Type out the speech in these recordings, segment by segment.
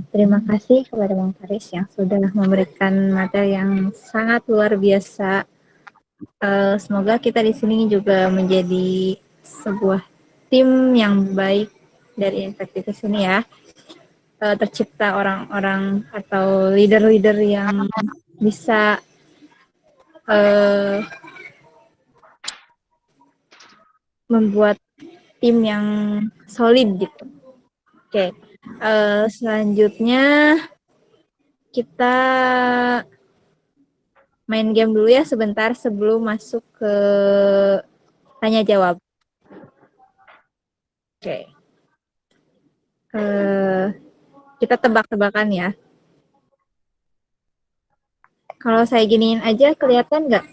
Terima kasih kepada Bang Faris yang sudah memberikan materi yang sangat luar biasa. Semoga kita di sini juga menjadi sebuah tim yang baik dari Infektivitas ini ya. Tercipta orang-orang atau leader-leader yang bisa membuat tim yang solid gitu. Oke, selanjutnya kita main game dulu ya sebentar sebelum masuk ke tanya jawab. Oke, kita tebak-tebakan ya. Kalau saya giniin aja kelihatan nggak?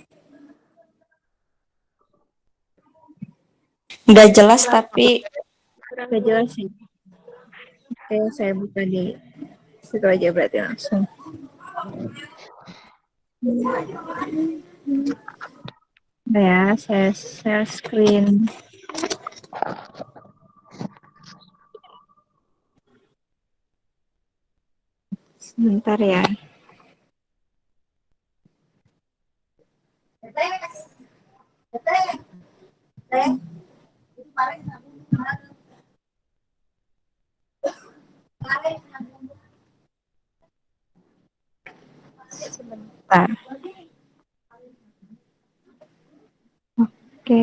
Nggak jelas tapi Nggak jelas sih. Oke, saya buka di situ aja berarti langsung. Ya, saya share screen. Sebentar ya. Sebentar. Oke.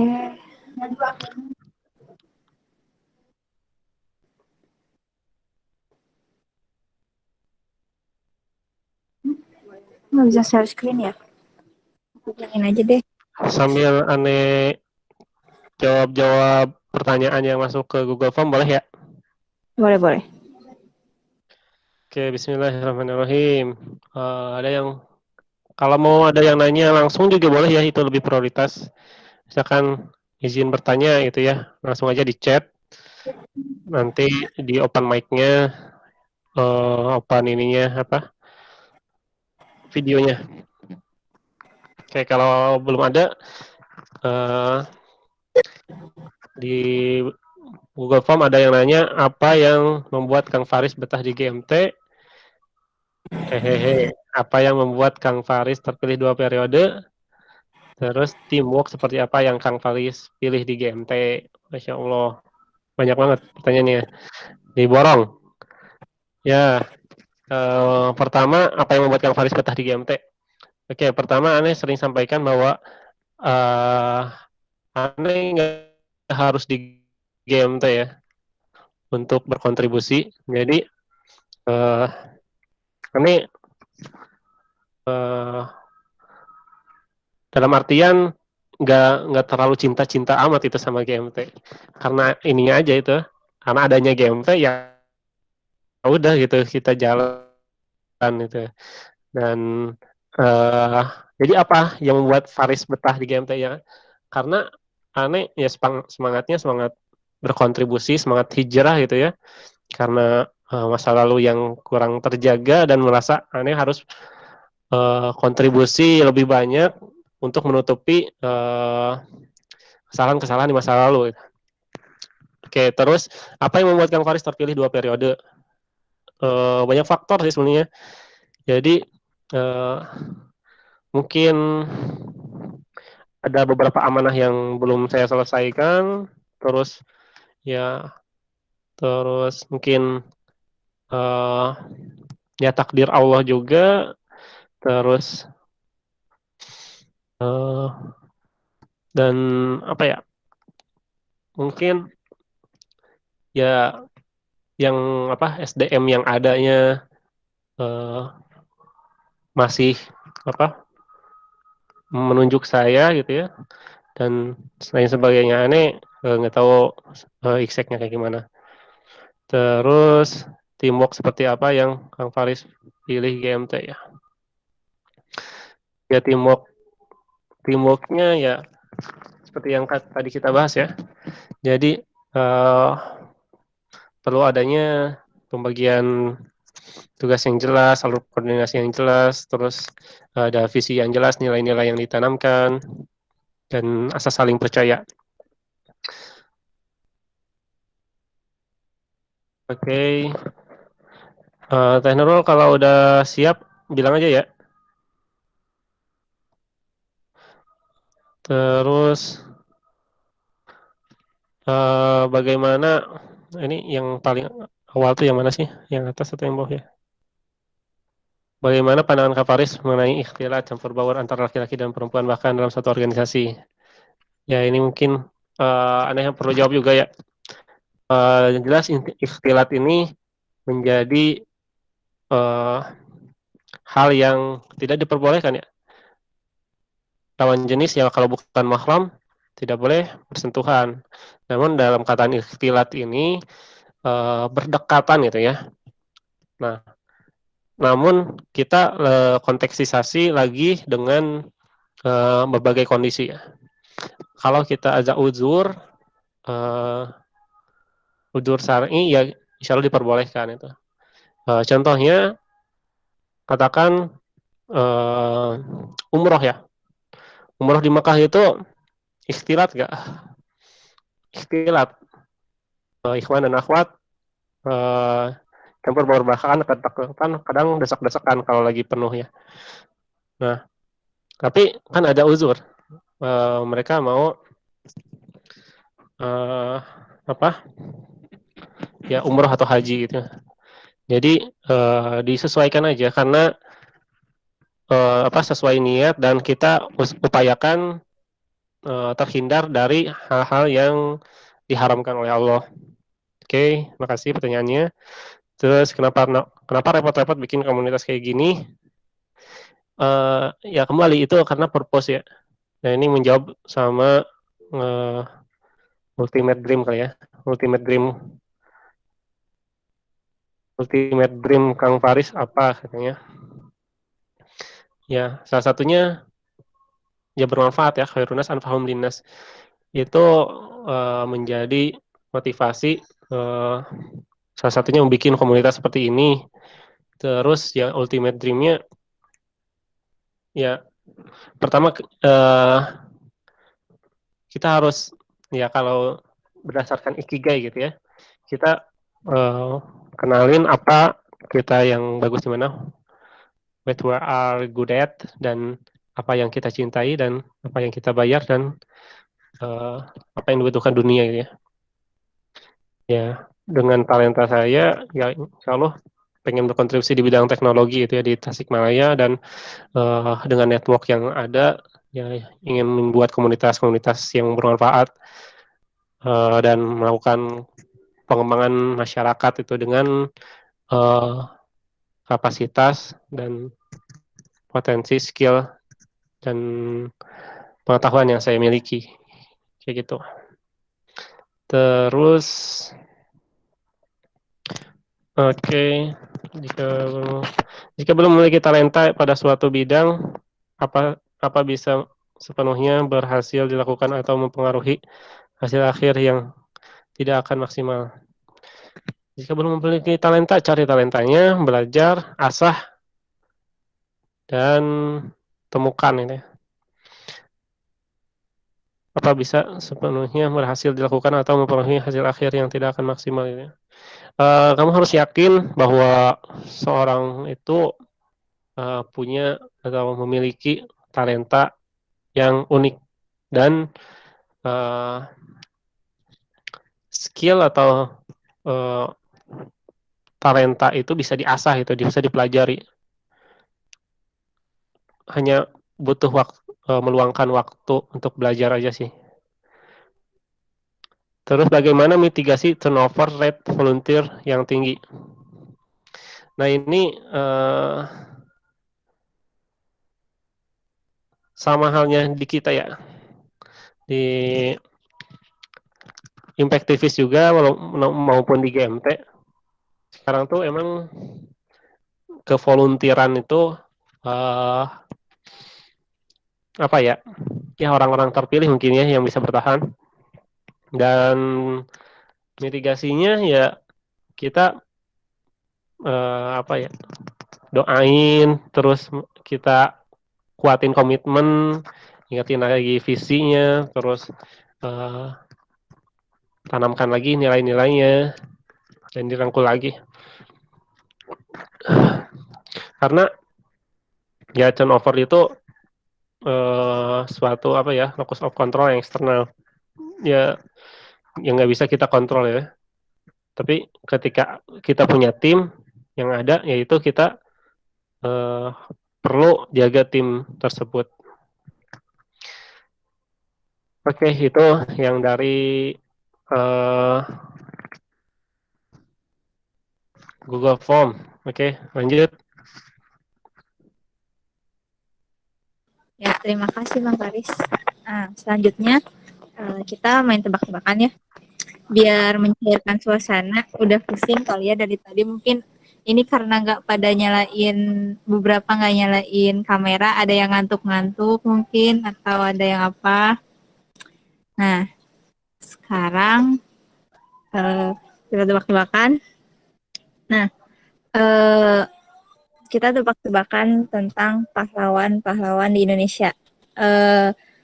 Nggak bisa share screen ya? Aku bilangin aja deh. Sambil aneh jawab-jawab pertanyaan yang masuk ke Google Form boleh ya? Boleh, boleh. Oke, bismillahirrahmanirrahim. Ada yang kalau mau ada yang nanya langsung juga boleh ya, itu lebih prioritas. Misalkan izin bertanya gitu ya, langsung aja di chat. Nanti di open mic-nya, open ininya apa? Videonya. Oke, kalau belum ada di Google Form ada yang nanya apa yang membuat Kang Faris betah di GMT. Hehehe, apa yang membuat Kang Faris terpilih 2 periode? Terus teamwork seperti apa yang Kang Faris pilih di GMT? Masya Allah, banyak banget pertanyaannya. Diborong. Ya, pertama apa yang membuat Kang Faris betah di GMT? Oke, pertama aneh sering sampaikan bahwa aneh nggak harus di GMT ya untuk berkontribusi. Jadi aneh dalam artian nggak terlalu cinta-cinta amat itu sama GMT karena ininya aja itu, karena adanya GMT ya udah gitu kita jalan gitu. Dan uh, jadi apa yang membuat Faris betah di GMT ya, karena aneh ya semangatnya semangat berkontribusi, semangat hijrah gitu ya, karena masa lalu yang kurang terjaga dan merasa aneh harus kontribusi lebih banyak untuk menutupi kesalahan-kesalahan di masa lalu. Oke, terus apa yang membuat Kang Faris terpilih 2 periode? Banyak faktor sih sebenarnya. Jadi mungkin ada beberapa amanah yang belum saya selesaikan, terus ya, terus mungkin ya takdir Allah juga, terus dan apa ya? Mungkin ya yang apa SDM yang adanya masih apa menunjuk saya gitu ya, dan lain sebagainya. Aneh nggak tahu exactnya kayak gimana. Terus teamwork seperti apa yang Kang Faris pilih GMT ya? Ya teamworknya ya seperti yang tadi kita bahas ya. Jadi perlu adanya pembagian tugas yang jelas, alur koordinasi yang jelas, terus ada visi yang jelas, nilai-nilai yang ditanamkan, dan asas saling percaya. Oke. Teh Nurul kalau udah siap bilang aja ya. Terus bagaimana ini yang paling awal tuh yang mana sih? Yang atas atau yang bawah ya? Bagaimana pandangan Kak Faris mengenai ikhtilat campur baur antara laki-laki dan perempuan bahkan dalam satu organisasi? Ya ini mungkin aneh yang perlu jawab juga ya. Yang jelas ikhtilat ini menjadi eh, hal yang tidak diperbolehkan ya. Lawan jenis ya kalau bukan mahram tidak boleh bersentuhan. Namun dalam kataan ikhtilat ini berdekatan gitu ya. Nah, namun kita konteksisasi lagi dengan berbagai kondisi ya. Kalau kita ada uh, uzur syar'i ya insya Allah diperbolehkan itu. Contohnya katakan uh, umroh ya. Umroh di Mekah itu ikhtilat gak? Ikhtilat. Ikhwan dan akhwat uh, campur baur bahkan kadang desak-desakan kalau lagi penuh ya. Nah, tapi kan ada uzur. Mereka mau uh, apa? Ya umroh atau haji gitu. Jadi disesuaikan aja karena sesuai niat dan kita upayakan terhindar dari hal-hal yang diharamkan oleh Allah. Oke, makasih pertanyaannya. Terus kenapa repot-repot bikin komunitas kayak gini? Ya kembali itu karena purpose ya. Nah ini menjawab sama uh, ultimate dream kali ya. Ultimate dream, ultimate dream Kang Faris apa katanya? Ya salah satunya ya bermanfaat ya. Khairunas anfahum linnas itu menjadi motivasi salah satunya membuat komunitas seperti ini. Terus ya ultimate dreamnya ya pertama kita harus ya kalau berdasarkan ikigai gitu ya kita kenalin apa kita yang bagus di mana, what we are good at dan apa yang kita cintai dan apa yang kita bayar dan apa yang dibutuhkan dunia gitu ya. Ya dengan talenta saya ya insya Allah pengen berkontribusi di bidang teknologi itu ya di Tasikmalaya dan dengan network yang ada ya ingin membuat komunitas-komunitas yang bermanfaat dan melakukan pengembangan masyarakat itu dengan uh, kapasitas dan potensi skill dan pengetahuan yang saya miliki kayak gitu. Terus oke, jika jika belum memiliki talenta pada suatu bidang, apa bisa sepenuhnya berhasil dilakukan atau mempengaruhi hasil akhir yang tidak akan maksimal. Jika belum memiliki talenta, cari talentanya, belajar, asah, dan temukan ini. Apa bisa sepenuhnya berhasil dilakukan atau mempengaruhi hasil akhir yang tidak akan maksimal ini. Kamu harus yakin bahwa seorang itu punya atau memiliki talenta yang unik dan uh, skill atau uh, talenta itu bisa diasah itu bisa dipelajari. Hanya butuh meluangkan waktu untuk belajar aja sih. Terus bagaimana mitigasi turnover rate volunteer yang tinggi? Nah ini sama halnya di kita ya. Di Impactivis juga maupun di GMT. Sekarang tuh emang kevoluntiran itu apa ya? Ya orang-orang terpilih mungkin ya yang bisa bertahan. Dan mitigasinya ya kita apa ya? Doain terus kita kuatin komitmen, ingetin lagi visinya, terus tanamkan lagi nilai-nilainya dan dirangkul lagi. Karena ya turnover itu suatu apa ya, locus of control yang eksternal. Ya yang nggak bisa kita kontrol ya. Tapi ketika kita punya tim yang ada, yaitu kita perlu jaga tim tersebut. Oke, itu yang dari uh, Google Form. Oke, lanjut. Ya, terima kasih Bang Faris. Nah, selanjutnya kita main tebak-tebakan ya. Biar mencairkan suasana, udah pusing kali ya dari tadi mungkin ini karena nggak pada nyalain, beberapa nggak nyalain kamera, ada yang ngantuk-ngantuk mungkin, atau ada yang apa. Nah, sekarang kita tebak-tebakan. Nah, eh, kita tebak-tebakan tentang pahlawan-pahlawan di Indonesia.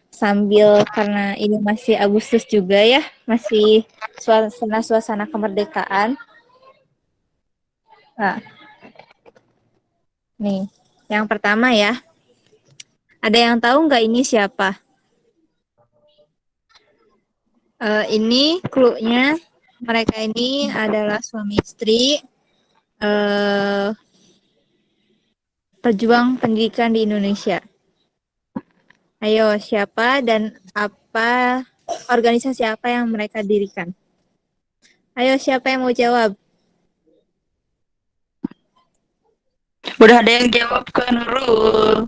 Sambil karena ini masih Agustus juga ya, masih suasana kemerdekaan. Nah, nih, yang pertama ya, ada yang tahu nggak ini siapa? Ini clue-nya, mereka ini adalah suami istri, pejuang pendidikan di Indonesia. Ayo, siapa dan apa, organisasi apa yang mereka dirikan? Ayo, siapa yang mau jawab? Udah ada yang jawab ke Nurul.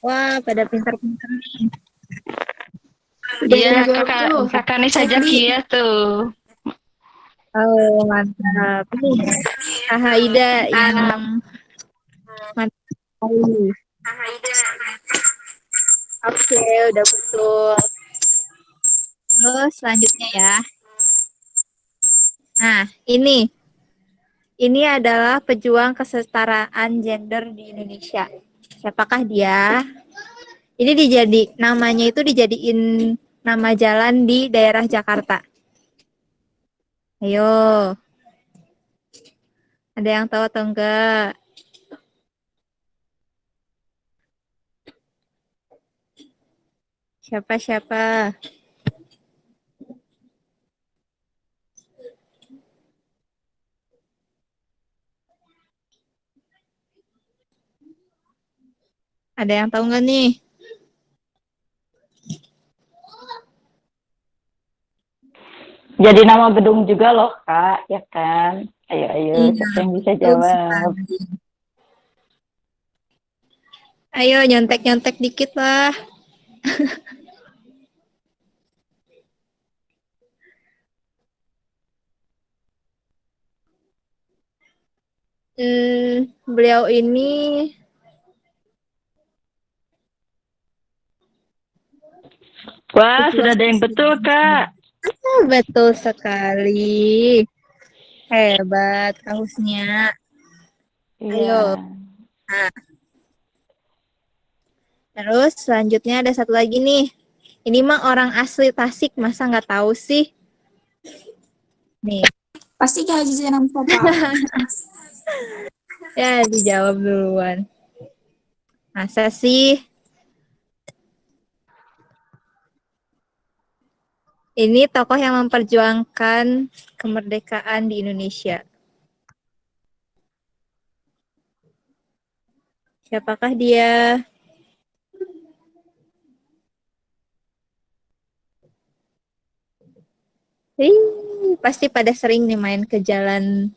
Wah, pada pintar-pintar nih. Iya, kakak nih saja Kia tuh. Oh, mantap. Nih, Kak Haida yang mantap. Oke, udah betul. Terus selanjutnya ya. Nah, ini adalah pejuang kesetaraan gender di Indonesia. Siapakah dia? Ini namanya itu dijadiin nama jalan di daerah Jakarta. Ayo. Ada yang tahu atau enggak? Siapa? Ada yang tahu nggak nih? Jadi nama gedung juga loh, Kak, ya kan? Ayo, siapa yang bisa jawab? Ayo, nyontek-nyontek dikit lah. Beliau ini Wah, sudah ada yang betul, Kak. Betul sekali. Hebat, kausnya. Iya. Ayo. Nah, terus selanjutnya ada satu lagi nih. Ini mah orang asli Tasik, masa nggak tahu sih? Nih. Pasti Ki Haji Zainal Mustafa. Ya, dijawab duluan. Masa sih? Ini tokoh yang memperjuangkan kemerdekaan di Indonesia. Siapakah dia? Pasti pada sering nih main ke jalan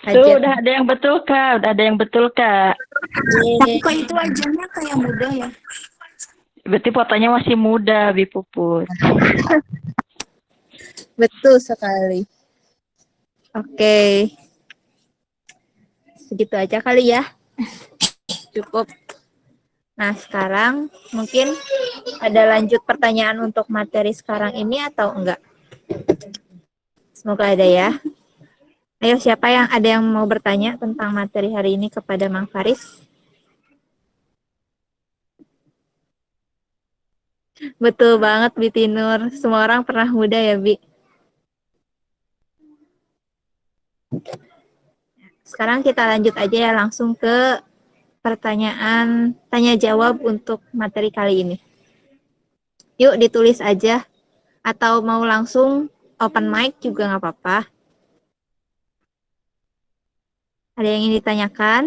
Tuh, hajat. udah ada yang betul, Kak. Tapi kok itu wajahnya kayak muda ya? Berarti fotonya masih muda, Bi Puput. Betul sekali. Oke. Segitu aja kali ya. Cukup. Nah, sekarang mungkin ada lanjut pertanyaan untuk materi sekarang ini atau enggak? Semoga ada ya. Ayo, siapa yang ada yang mau bertanya tentang materi hari ini kepada Mang Faris? Betul banget, Bi Tinur. Semua orang pernah muda ya, Bi. Sekarang kita lanjut aja ya langsung ke pertanyaan tanya jawab untuk materi kali ini. Yuk ditulis aja, atau mau langsung open mic juga nggak apa-apa. Ada yang ingin ditanyakan?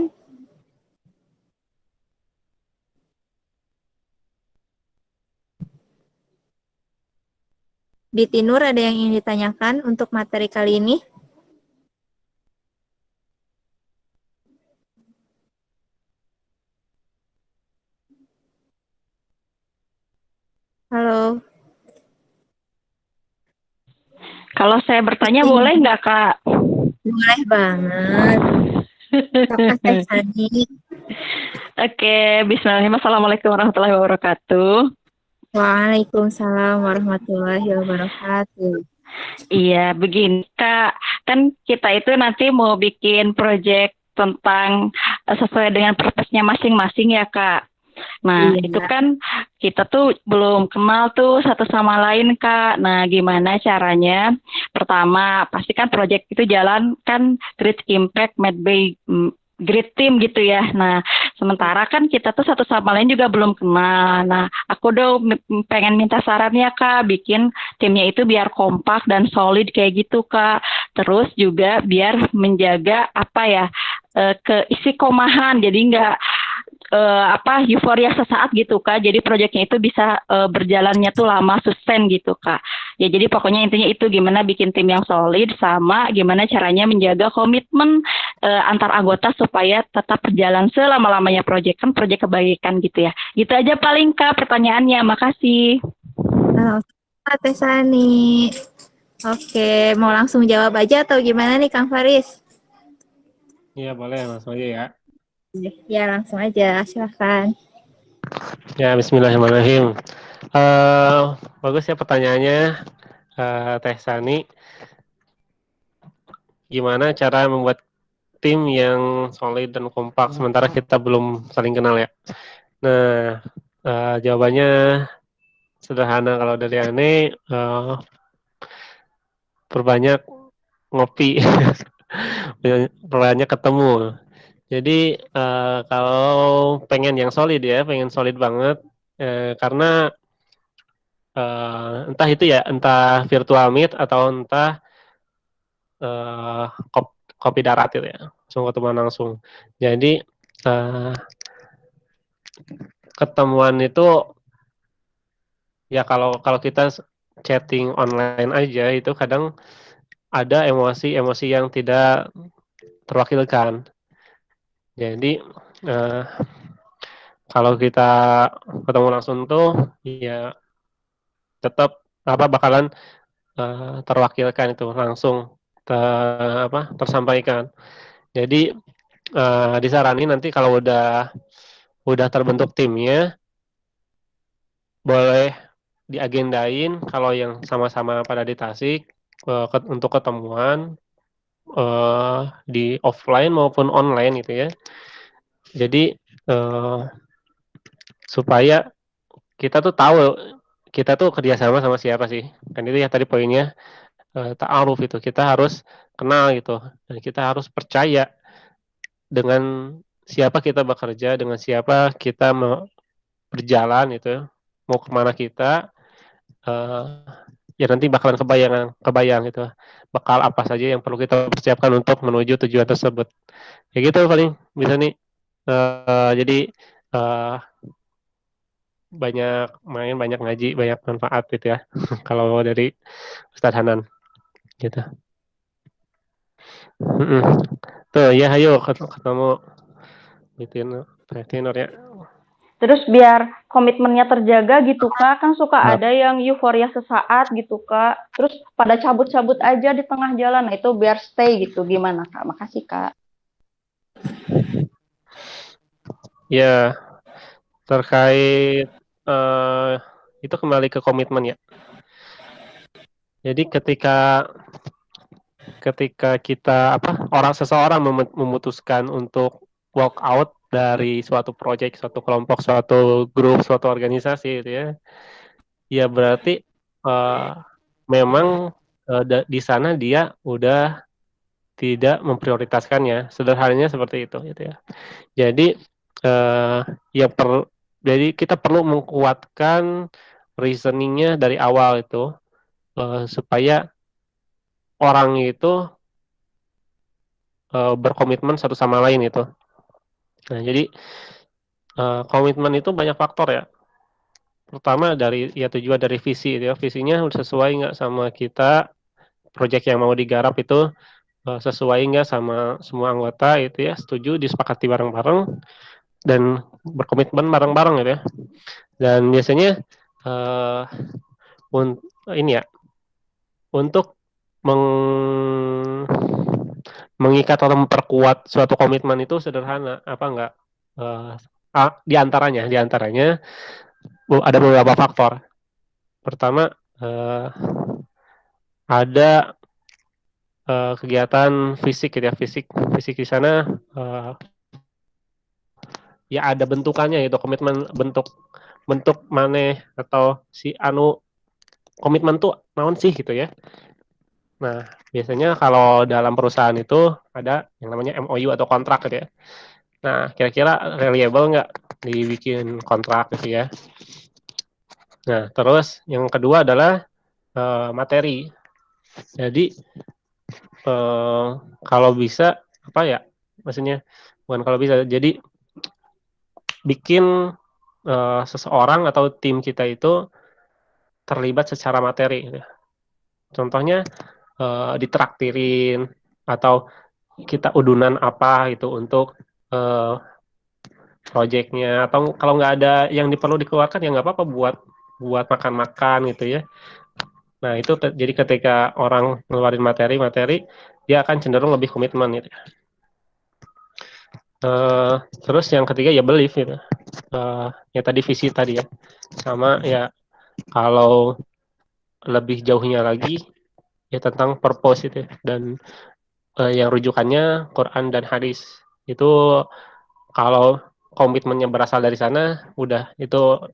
Di Tinur ada yang ingin ditanyakan untuk materi kali ini? Halo. Kalau saya bertanya boleh nggak, Kak? Boleh banget. Siapa Teh Sani? Oke, bismillahirrahmanirrahim. Assalamualaikum warahmatullahi wabarakatuh. Waalaikumsalam warahmatullahi wabarakatuh. Iya, begini Kak, kan kita itu nanti mau bikin proyek tentang sesuai dengan purpose-nya masing-masing ya Kak. Nah, Iya. itu kan kita tuh belum kenal tuh satu sama lain Kak. Nah, gimana caranya? Pertama, pasti kan proyek itu jalan kan great impact made by great team gitu ya. Nah, sementara kan kita tuh satu sama lain juga belum kenal. Nah, aku pengen minta sarannya Kak, bikin timnya itu biar kompak dan solid kayak gitu Kak. Terus juga biar menjaga apa ya, keistiqomahan. Jadi nggak euforia sesaat gitu Kak. Jadi proyeknya itu bisa berjalannya tuh lama, sustain gitu Kak. Ya jadi pokoknya intinya itu gimana bikin tim yang solid sama gimana caranya menjaga komitmen antar anggota supaya tetap berjalan selama-lamanya proyek, kan proyek kebaikan gitu ya. Gitu aja paling Kak pertanyaannya. Makasih. Halo, Teh Sani. Oke, mau langsung jawab aja atau gimana nih Kang Faris? Iya boleh langsung aja ya. Ya langsung aja, silahkan. Ya Bismillahirrahmanirrahim. Bagus ya pertanyaannya, Teh Sani. Gimana cara membuat tim yang solid dan kompak sementara kita belum saling kenal ya? Nah, jawabannya sederhana kalau dari Ane, perbanyak ngopi, perbanyak ketemu. Jadi kalau pengen yang solid ya, pengen solid banget, karena entah itu ya, entah virtual meet atau entah kopi darat gitu ya, langsung ketemuan langsung. Jadi ketemuan itu ya kalau kalau kita chatting online aja itu kadang ada emosi-emosi yang tidak terwakilkan. Jadi kalau kita ketemu langsung tuh ya tetap bakalan terwakilkan itu langsung tersampaikan. Jadi disaranin nanti kalau udah terbentuk timnya boleh diagendain kalau yang sama-sama pada di Tasik untuk ketemuan di offline maupun online gitu ya. Jadi supaya kita tuh tahu kita tuh kerjasama sama siapa sih, kan itu ya tadi poinnya, ta'aruf itu kita harus kenal gitu dan kita harus percaya dengan siapa kita bekerja, dengan siapa kita mau berjalan itu, mau kemana kita, ya nanti bakalan kebayang gitu, bakal apa saja yang perlu kita persiapkan untuk menuju tujuan tersebut. Ya gitu paling bisa nih. Jadi banyak main, banyak ngaji, banyak manfaat gitu ya. Kalau dari Ustadz Hanan gitu. Tuh ya ayo ketemu Tinur ya. Terus biar komitmennya terjaga gitu Kak, kan suka ada yang euforia sesaat gitu Kak. Terus pada cabut-cabut aja di tengah jalan, nah itu biar stay gitu. Gimana Kak? Makasih Kak. Ya, terkait itu kembali ke komitmen ya. Jadi ketika kita seseorang memutuskan untuk walk out dari suatu project, suatu kelompok, suatu grup, suatu organisasi gitu ya. Ya berarti memang di sana dia udah tidak memprioritaskannya. Sederhananya seperti itu gitu ya. Jadi ya jadi kita perlu menguatkan reasoningnya dari awal itu supaya orang itu berkomitmen satu sama lain itu. Nah, jadi komitmen itu banyak faktor ya. Pertama dari ya tujuan dari visi itu ya, visinya sesuai nggak sama kita, proyek yang mau digarap itu sesuai nggak sama semua anggota itu ya, setuju, disepakati bareng-bareng dan berkomitmen bareng-bareng gitu ya. Dan biasanya uh, ini ya untuk mengikat atau memperkuat suatu komitmen itu sederhana apa enggak di antaranya ada beberapa faktor. Pertama ada kegiatan fisik gitu ya, fisik di sana ya ada bentukannya gitu, komitmen bentuk maneh atau si komitmen tuh naon sih gitu ya. Nah, biasanya kalau dalam perusahaan itu ada yang namanya MOU atau kontrak gitu ya. Nah, kira-kira reliable nggak dibikin kontrak gitu ya. Nah, terus yang kedua adalah materi. Jadi, kalau bisa, apa ya, maksudnya, bukan kalau bisa, jadi bikin seseorang atau tim kita itu terlibat secara materi. Gitu. Contohnya, ditraktirin, atau kita udunan apa gitu untuk projectnya, atau kalau nggak ada yang perlu dikeluarkan ya nggak apa-apa buat makan-makan gitu ya. Nah itu jadi ketika orang ngeluarin materi dia akan cenderung lebih komitmen gitu. Terus yang ketiga ya belief gitu. Ya tadi visi tadi ya, sama ya kalau lebih jauhnya lagi ya tentang purpose itu ya. Dan yang rujukannya Quran dan hadis itu kalau komitmennya berasal dari sana udah itu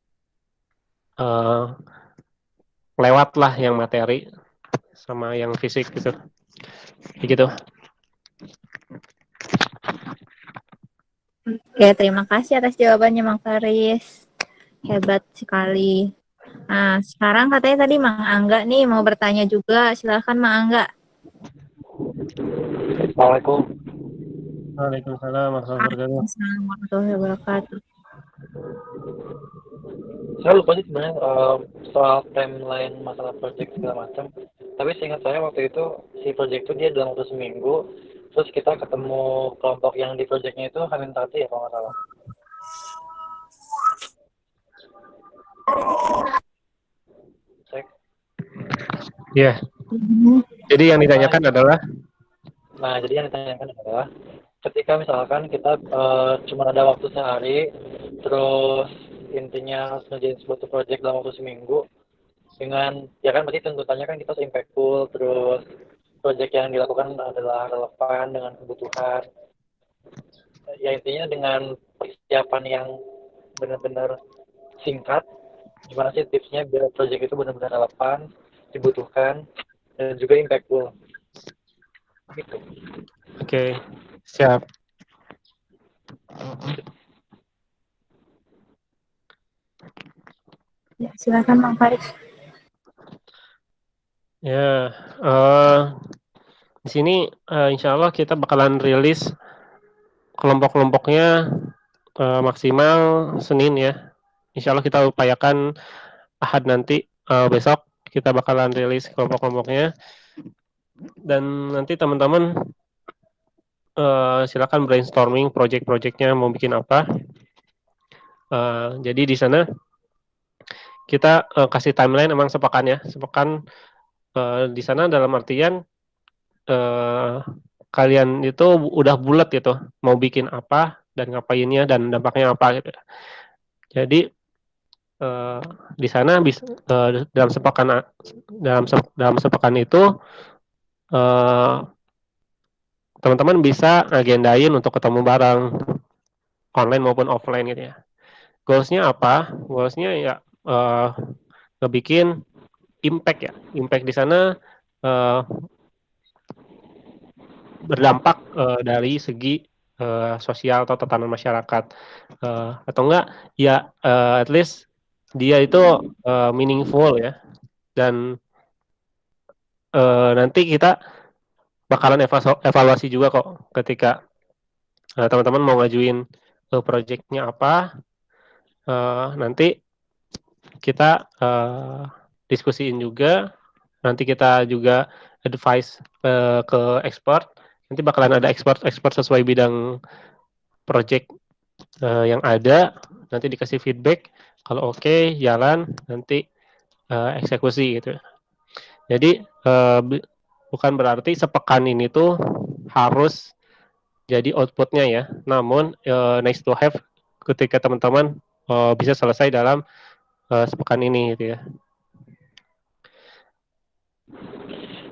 lewat lah yang materi sama yang fisik gitu. Kayak gitu. Oke, terima kasih atas jawabannya Mang Faris. Hebat sekali. Nah, sekarang katanya tadi Mang Angga nih mau bertanya juga. Silakan Mang Angga. Assalamualaikum. Waalaikumsalam warahmatullahi wabarakatuh. Assalamualaikum warahmatullahi wabarakatuh. Saya lupa sih sebenarnya soal timeline masalah project segala macam. Tapi seingat saya waktu itu si project itu dia dalam waktu seminggu. Terus kita ketemu kelompok yang di projectnya itu Hamin Tati ya kalau nggak salah. Cek. Iya. Jadi yang ditanyakan adalah Nah, jadi yang ditanyakan adalah ketika misalkan kita cuma ada waktu sehari, terus intinya harus ngerjain suatu project dalam waktu seminggu, dengan ya kan berarti tuntutannya kan kita harus impactful, terus project yang dilakukan adalah relevan dengan kebutuhan. Ya intinya dengan persiapan yang benar-benar singkat, gimana sih tipsnya biar project itu benar-benar relevan, dibutuhkan, dan juga impactful. Gitu. Oke, siap. Ya, silakan Mang Faris. Ya, di sini insya Allah kita bakalan rilis kelompok-kelompoknya maksimal Senin ya. Insya Allah kita upayakan Ahad nanti besok kita bakalan rilis kelompok-kelompoknya. Dan nanti teman-teman silakan brainstorming project-projectnya mau bikin apa. Jadi di sana kita kasih timeline emang sepekan ya, sepekan di sana dalam artian kalian itu udah bulat gitu, mau bikin apa dan ngapainnya dan dampaknya apa gitu. Jadi di sana bisa dalam sepekan itu teman-teman bisa agendain untuk ketemu bareng online maupun offline gitu ya. Goalsnya apa? Goalsnya ya ngebikin impact ya. Impact di sana berdampak dari segi sosial atau tatanan masyarakat, atau enggak ya at least dia itu meaningful ya, dan nanti kita bakalan evaluasi juga kok ketika teman-teman mau ngajuin projectnya apa, nanti kita diskusiin juga, nanti kita juga advice ke expert, nanti bakalan ada expert sesuai bidang project yang ada, nanti dikasih feedback, kalau oke, jalan, nanti eksekusi gitu. Jadi bukan berarti sepekan ini tuh harus jadi outputnya ya, namun nice to have ketika teman-teman bisa selesai dalam sepekan ini gitu ya.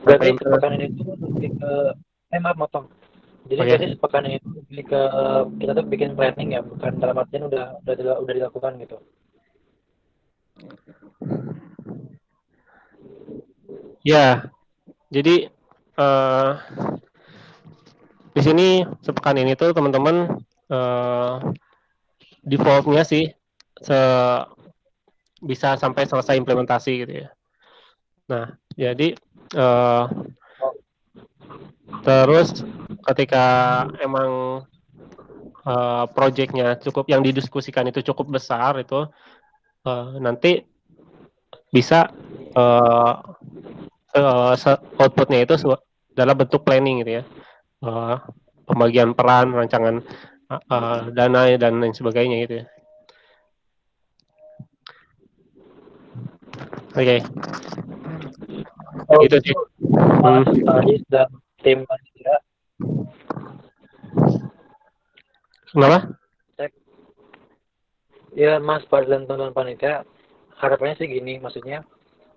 Berarti sepekan ini tuh lebih ke maaf motong. Jadi Oke. berarti sepekan ini tuh lebih ke kita tuh bikin planning ya, bukan dalam artian udah dilakukan gitu. Ya, jadi di sini sepekan ini tuh teman-teman defaultnya sih bisa sampai selesai implementasi gitu ya. Nah, jadi terus ketika emang projectnya cukup, yang didiskusikan itu cukup besar itu, nanti bisa outputnya itu dalam bentuk planning gitu ya, pembagian peran, rancangan dana dan lain sebagainya gitu ya. Oke. Kalau Itu gitu, sih. Mas Aris dan tim panitia, Kenapa? ya Mas Faris dan teman-teman panitia, harapannya sih gini, maksudnya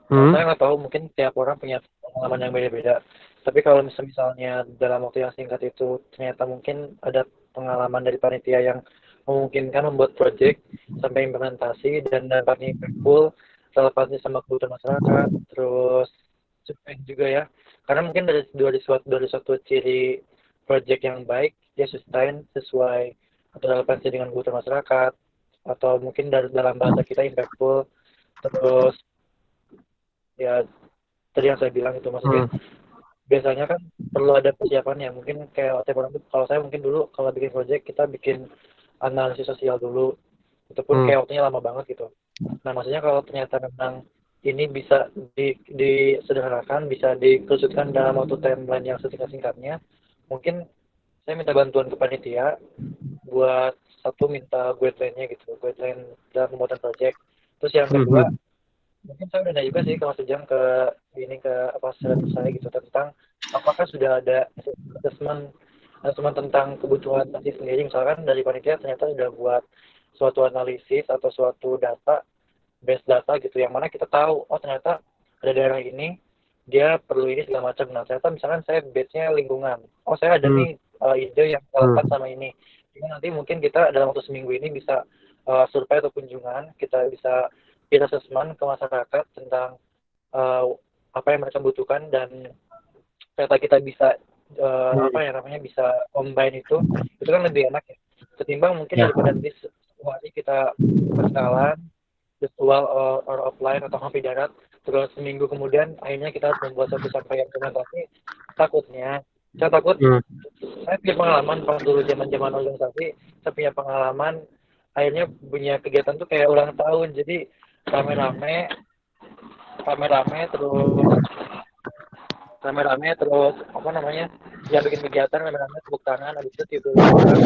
saya nggak tahu, mungkin tiap orang punya pengalaman yang beda-beda. Tapi kalau misalnya dalam waktu yang singkat itu ternyata mungkin ada pengalaman dari panitia yang memungkinkan membuat project sampai implementasi dan dampaknya impactful, relevansi sama kebutuhan masyarakat, terus sustain juga ya. Karena mungkin dari suatu ciri project yang baik, dia sustain sesuai atau relevansi dengan kebutuhan masyarakat, atau mungkin dari dalam bahasa kita impactful, terus ya tadi yang saya bilang itu maksudnya biasanya kan perlu ada persiapan ya, mungkin kayak kalau saya mungkin dulu kalau bikin project kita bikin analisis sosial dulu, itu pun kayak waktunya lama banget gitu. Nah maksudnya kalau ternyata memang ini bisa disederhanakan, bisa dikerucutkan dalam waktu timeline yang sesingkat-singkatnya, mungkin saya minta bantuan ke panitia buat satu, minta guideline-nya gitu, guideline dalam pembuatan project. Terus yang kedua, mungkin saya udah nanya juga sih ke Mas Ujang, ke selebgram saya gitu, tentang apakah sudah ada assessment tentang kebutuhan nanti sendiri, misalkan dari panitia ternyata sudah buat suatu analisis atau suatu base data gitu, yang mana kita tahu oh ternyata ada daerah ini dia perlu ini segala macam. Nah ternyata misalkan saya base-nya lingkungan, oh saya ada nih ide yang relevan sama ini. Jadi nanti mungkin kita dalam waktu seminggu ini bisa survei atau kunjungan, kita bisa assessment ke masyarakat tentang apa yang mereka butuhkan, dan ternyata kita bisa bisa combine itu kan lebih enak ya, ketimbang mungkin daripada nanti hari kita berkenalan virtual or offline atau kopi darat, terus seminggu kemudian akhirnya kita harus membuat satu sampaian implementasi. Saya takut saya punya pengalaman pas dulu zaman organisasi, saya punya pengalaman akhirnya punya kegiatan tuh kayak ulang tahun, jadi rame-rame terus apa namanya ya, bikin kegiatan rame-rame, tepuk tangan, habis itu tidur orang.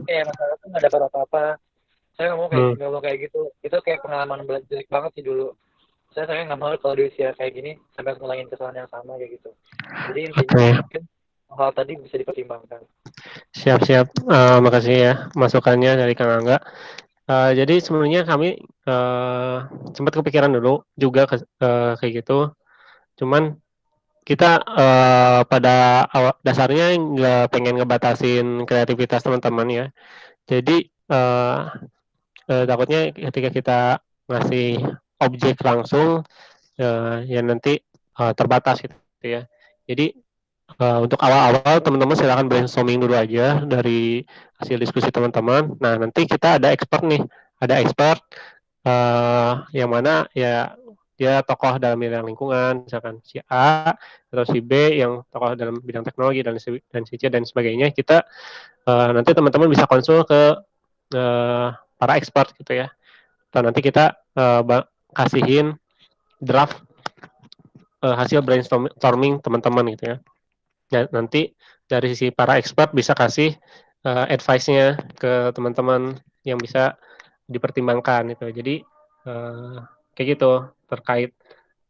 Kayak masalah tuh nggak dapat apa-apa. Saya ngomong kayak gitu, itu kayak pengalaman jelek banget sih dulu. Saya nggak mau kalau di usia kayak gini sampai ngulangin kesalahan yang sama kayak gitu. Jadi intinya mungkin hal tadi bisa dipertimbangkan. Siap. Makasih ya masukannya dari Kang Angga. Jadi sebenarnya kami sempat kepikiran dulu juga kayak gitu. Cuman kita pada dasarnya nggak pengen ngebatasin kreativitas teman-teman ya. Jadi takutnya ketika kita ngasih objek langsung ya nanti terbatas gitu ya. Jadi Untuk awal-awal teman-teman silakan brainstorming dulu aja dari hasil diskusi teman-teman. Nah, nanti kita ada expert nih, ada expert yang mana ya dia tokoh dalam bidang lingkungan, misalkan si A atau si B yang tokoh dalam bidang teknologi dan si C dan sebagainya. Kita nanti teman-teman bisa konsul ke para expert gitu ya. Dan nanti kita kasihin draft hasil brainstorming teman-teman gitu ya. Ya, nanti dari sisi para expert bisa kasih advice-nya ke teman-teman yang bisa dipertimbangkan gitu. Jadi kayak gitu terkait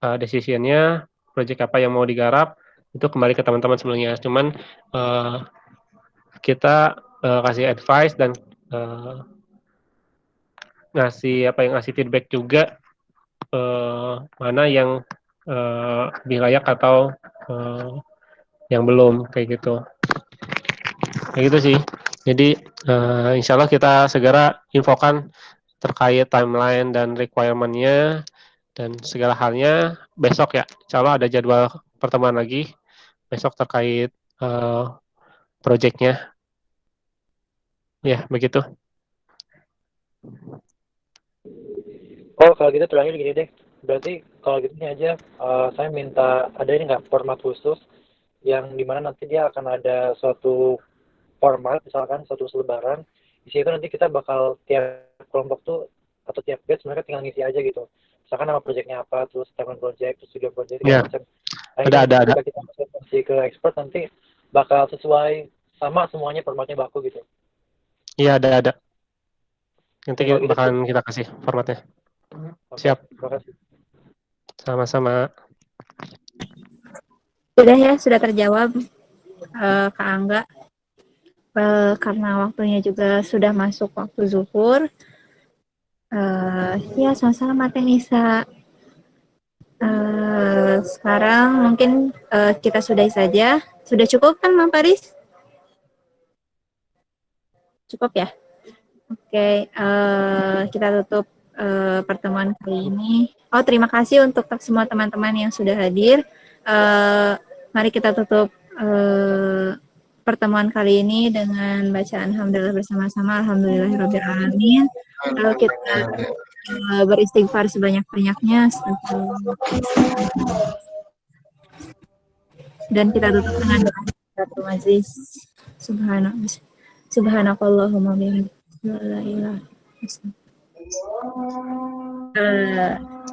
decision-nya, project apa yang mau digarap itu kembali ke teman-teman sebenarnya. Cuman kita kasih advice dan ngasih feedback juga mana yang lebih layak atau yang belum kayak gitu. Kayak gitu sih. Jadi insya Allah kita segera infokan terkait timeline dan requirement-nya dan segala halnya besok ya. Insya Allah ada jadwal pertemuan lagi besok terkait project-nya. Ya, begitu. Oh, kalau gitu terakhir gini deh. Berarti kalau gitu ini aja, saya minta ada ini nggak format khusus yang dimana nanti dia akan ada suatu format, misalkan suatu selebaran. Di situ nanti kita bakal tiap kelompok tuh atau tiap batch mereka tinggal ngisi aja gitu. Misalkan nama projectnya apa, terus timeline project, terus studio project, segala Ya, macam. Nah, ini ada. ketika kita presentasi ke expert nanti bakal sesuai sama semuanya formatnya baku gitu. Iya, ada. Nanti Kalau gitu, bakalan kita kasih formatnya. oke, Siap. terima kasih. Sama-sama. Sudah ya, sudah terjawab Kak Angga. Karena waktunya juga sudah masuk waktu zuhur. Ya, sama-sama Teh Nisa. Sekarang mungkin kita sudahi saja. Sudah cukup kan, Mang Paris? Cukup ya? Oke, kita tutup pertemuan kali ini. Oh, terima kasih untuk semua teman-teman yang sudah hadir. Mari kita tutup pertemuan kali ini dengan bacaan Alhamdulillah bersama-sama. Alhamdulillahirrahmanirrahim. Lalu kita beristighfar sebanyak-banyaknya. Dan kita tutup dengan doa majlis. Subhanakallahumma bihamdika.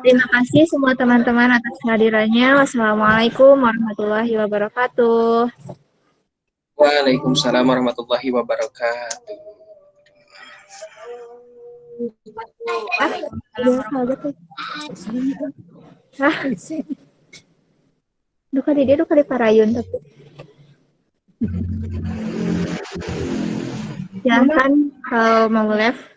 Terima kasih semua teman-teman atas kehadirannya. Wassalamualaikum warahmatullahi wabarakatuh. Waalaikumsalam warahmatullahi wabarakatuh. Duka di dia, duka di Parayun tapi. Silahkan kalau mau live.